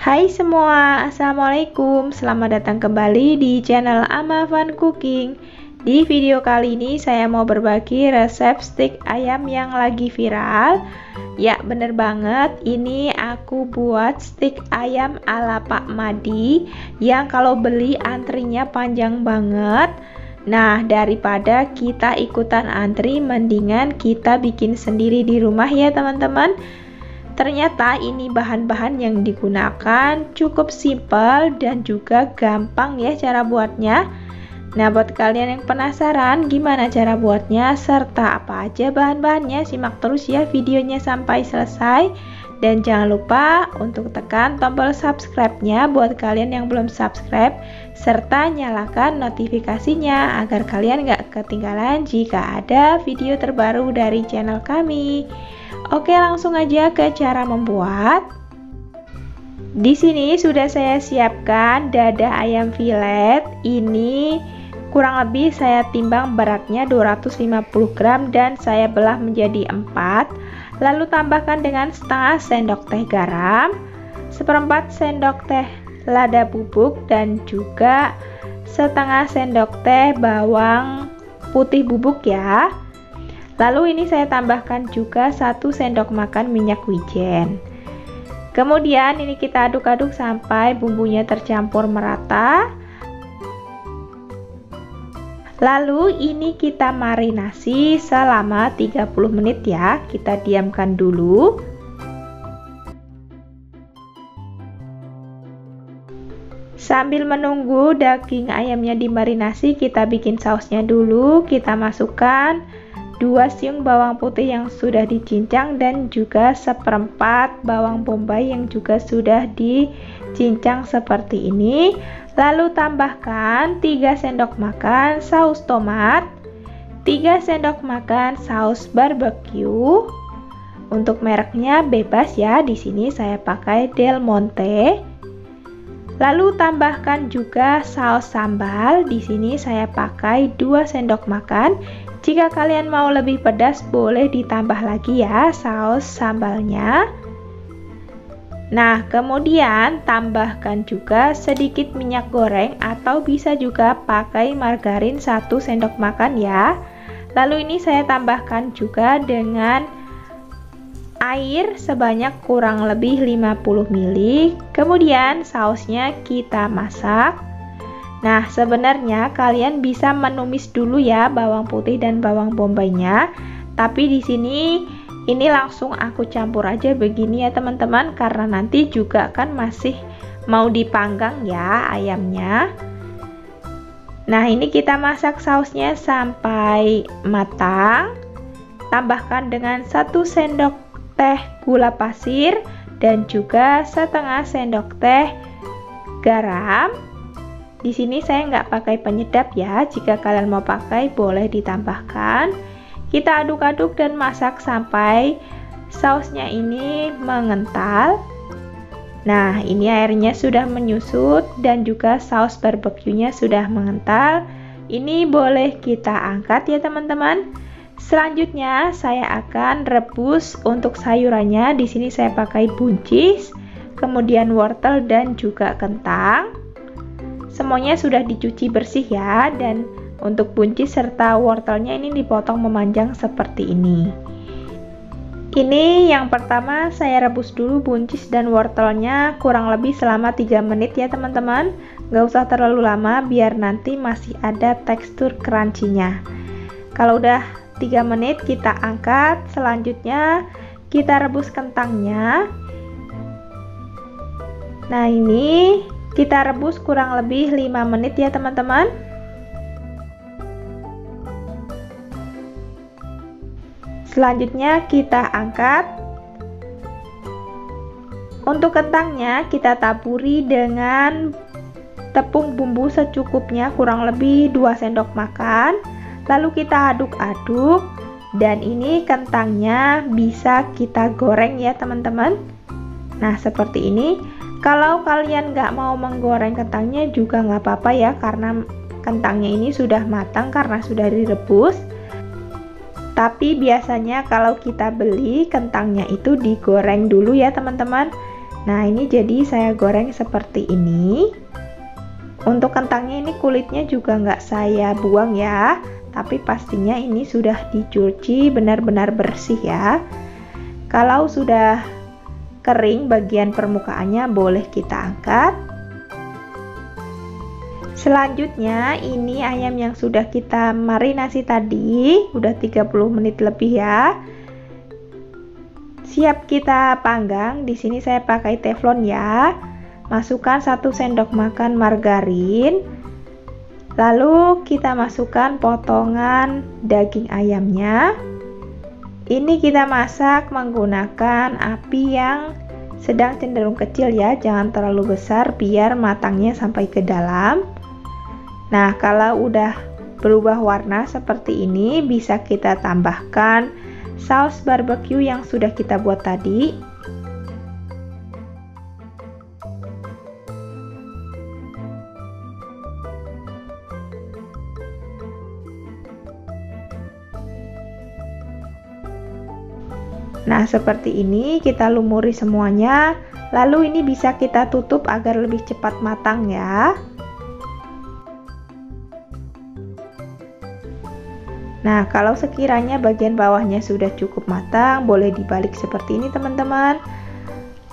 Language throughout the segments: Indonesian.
Hai semua, Assalamualaikum. Selamat datang kembali di channel Ama Fun Cooking. Di video kali ini saya mau berbagi resep stik ayam yang lagi viral. Ya, bener banget, ini aku buat stik ayam ala Pak Madi yang kalau beli antrinya panjang banget. Nah, daripada kita ikutan antri, mendingan kita bikin sendiri di rumah ya teman-teman. Ternyata ini bahan-bahan yang digunakan cukup simpel dan juga gampang ya cara buatnya. Nah, buat kalian yang penasaran gimana cara buatnya serta apa aja bahan-bahannya, simak terus ya videonya sampai selesai. Dan jangan lupa untuk tekan tombol subscribe-nya buat kalian yang belum subscribe, serta nyalakan notifikasinya agar kalian gak ketinggalan jika ada video terbaru dari channel kami. Oke, langsung aja ke cara membuat. Di sini sudah saya siapkan dada ayam filet. Ini kurang lebih saya timbang beratnya 250 gram dan saya belah menjadi 4. Lalu tambahkan dengan setengah sendok teh garam, seperempat sendok teh lada bubuk, dan juga setengah sendok teh bawang putih bubuk ya. Lalu ini saya tambahkan juga 1 sendok makan minyak wijen. Kemudian ini kita aduk-aduk sampai bumbunya tercampur merata. Lalu ini kita marinasi selama 30 menit ya. Kita diamkan dulu. Sambil menunggu daging ayamnya dimarinasi, kita bikin sausnya dulu. Kita masukkan 2 siung bawang putih yang sudah dicincang dan juga seperempat bawang bombay yang juga sudah dicincang seperti ini. Lalu tambahkan 3 sendok makan saus tomat, 3 sendok makan saus barbecue. Untuk mereknya bebas ya, di sini saya pakai Del Monte. Lalu tambahkan juga saus sambal, di sini saya pakai 2 sendok makan. Jika kalian mau lebih pedas boleh ditambah lagi ya saus sambalnya. Nah, kemudian tambahkan juga sedikit minyak goreng atau bisa juga pakai margarin 1 sendok makan ya. Lalu ini saya tambahkan juga dengan air sebanyak kurang lebih 50 ml. Kemudian sausnya kita masak. Nah, sebenarnya kalian bisa menumis dulu ya bawang putih dan bawang bombaynya. Tapi di sini ini langsung aku campur aja begini ya teman-teman, karena nanti juga kan masih mau dipanggang ya ayamnya. Nah, ini kita masak sausnya sampai matang. Tambahkan dengan 1 sendok teh gula pasir dan juga setengah sendok teh garam. Di sini saya nggak pakai penyedap ya, jika kalian mau pakai boleh ditambahkan. Kita aduk-aduk dan masak sampai sausnya ini mengental. Nah, ini airnya sudah menyusut dan juga saus barbeque-nya sudah mengental. Ini boleh kita angkat ya teman-teman. Selanjutnya saya akan rebus untuk sayurannya. Di sini saya pakai buncis, kemudian wortel dan juga kentang. Semuanya sudah dicuci bersih ya, dan untuk buncis serta wortelnya ini dipotong memanjang seperti ini. Ini yang pertama saya rebus dulu buncis dan wortelnya kurang lebih selama 3 menit ya teman-teman. Gak usah terlalu lama biar nanti masih ada tekstur crunchy-nya. Kalau udah 3 menit kita angkat. Selanjutnya kita rebus kentangnya. Nah, ini kita rebus kurang lebih 5 menit ya teman-teman. Selanjutnya kita angkat. Untuk kentangnya kita taburi dengan tepung bumbu secukupnya kurang lebih 2 sendok makan. Lalu kita aduk-aduk dan ini kentangnya bisa kita goreng ya teman-teman. Nah, seperti ini. Kalau kalian nggak mau menggoreng kentangnya juga nggak apa-apa ya, karena kentangnya ini sudah matang karena sudah direbus. Tapi biasanya kalau kita beli kentangnya itu digoreng dulu ya teman-teman. Nah, ini jadi saya goreng seperti ini. Untuk kentangnya ini kulitnya juga nggak saya buang ya, tapi pastinya ini sudah dicuci benar-benar bersih ya. Kalau sudah kering bagian permukaannya boleh kita angkat. Selanjutnya ini ayam yang sudah kita marinasi tadi, udah 30 menit lebih ya. Siap kita panggang. Di sini saya pakai teflon ya. Masukkan 1 sendok makan margarin. Lalu kita masukkan potongan daging ayamnya. Ini kita masak menggunakan api yang sedang cenderung kecil ya, jangan terlalu besar biar matangnya sampai ke dalam. Nah, kalau udah berubah warna seperti ini, bisa kita tambahkan saus barbecue yang sudah kita buat tadi. Nah, seperti ini kita lumuri semuanya. Lalu ini bisa kita tutup agar lebih cepat matang ya. Nah, kalau sekiranya bagian bawahnya sudah cukup matang, boleh dibalik seperti ini teman-teman.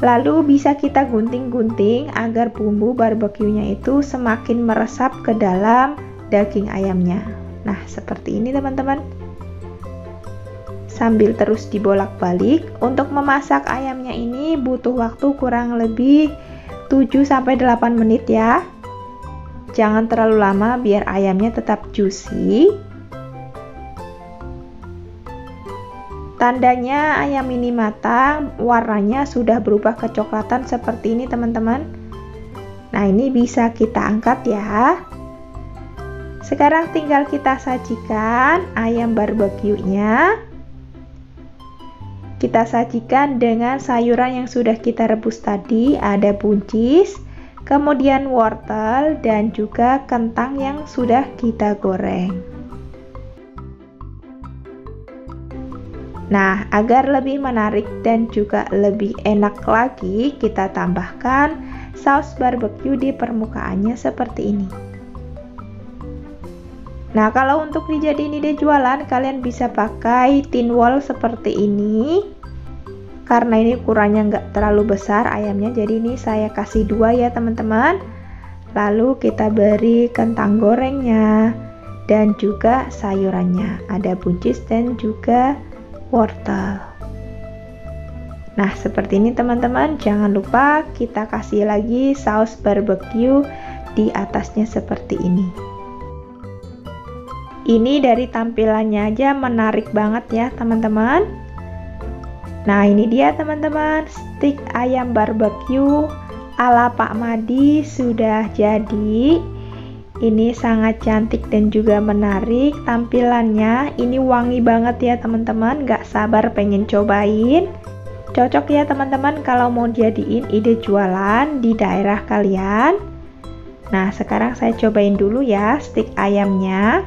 Lalu bisa kita gunting-gunting agar bumbu barbeque-nya itu semakin meresap ke dalam daging ayamnya. Nah, seperti ini teman-teman. Sambil terus dibolak-balik. Untuk memasak ayamnya ini butuh waktu kurang lebih 7-8 menit ya. Jangan terlalu lama biar ayamnya tetap juicy. Tandanya ayam ini matang, warnanya sudah berubah kecoklatan seperti ini teman-teman. Nah, ini bisa kita angkat ya. Sekarang tinggal kita sajikan ayam barbeque-nya. Kita sajikan dengan sayuran yang sudah kita rebus tadi, ada buncis, kemudian wortel, dan juga kentang yang sudah kita goreng. Nah, agar lebih menarik dan juga lebih enak lagi, kita tambahkan saus barbecue di permukaannya seperti ini. Nah, kalau untuk dijadiin ide jualan, kalian bisa pakai tin wall seperti ini. Karena ini ukurannya nggak terlalu besar ayamnya, jadi ini saya kasih 2 ya teman-teman. Lalu kita beri kentang gorengnya dan juga sayurannya. Ada buncis dan juga wortel. Nah, seperti ini teman-teman. Jangan lupa kita kasih lagi saus barbecue di atasnya seperti ini. Ini dari tampilannya aja menarik banget ya teman-teman. Nah, ini dia teman-teman, stik ayam barbecue ala Pak Madi sudah jadi. Ini sangat cantik dan juga menarik tampilannya. Ini wangi banget ya teman-teman, gak sabar pengen cobain. Cocok ya teman-teman kalau mau jadiin ide jualan di daerah kalian. Nah, sekarang saya cobain dulu ya stik ayamnya.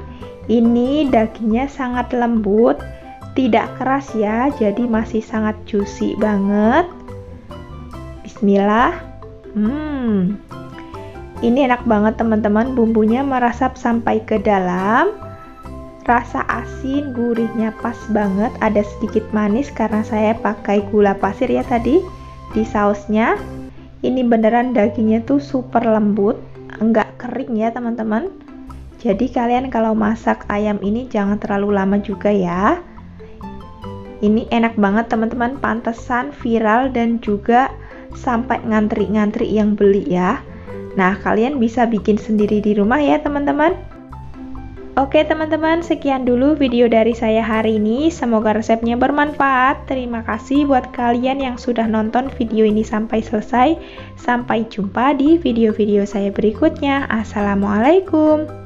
Ini dagingnya sangat lembut, tidak keras ya, jadi masih sangat juicy banget. Bismillah. Ini enak banget teman-teman, bumbunya meresap sampai ke dalam. Rasa asin, gurihnya pas banget, ada sedikit manis karena saya pakai gula pasir ya tadi di sausnya. Ini beneran dagingnya tuh super lembut, enggak kering ya teman-teman. Jadi kalian kalau masak ayam ini jangan terlalu lama juga ya. Ini enak banget teman-teman, pantesan viral dan juga sampai ngantri-ngantri yang beli ya. Nah, kalian bisa bikin sendiri di rumah ya teman-teman. Oke teman-teman, sekian dulu video dari saya hari ini. Semoga resepnya bermanfaat. Terima kasih buat kalian yang sudah nonton video ini sampai selesai. Sampai jumpa di video-video saya berikutnya. Assalamualaikum.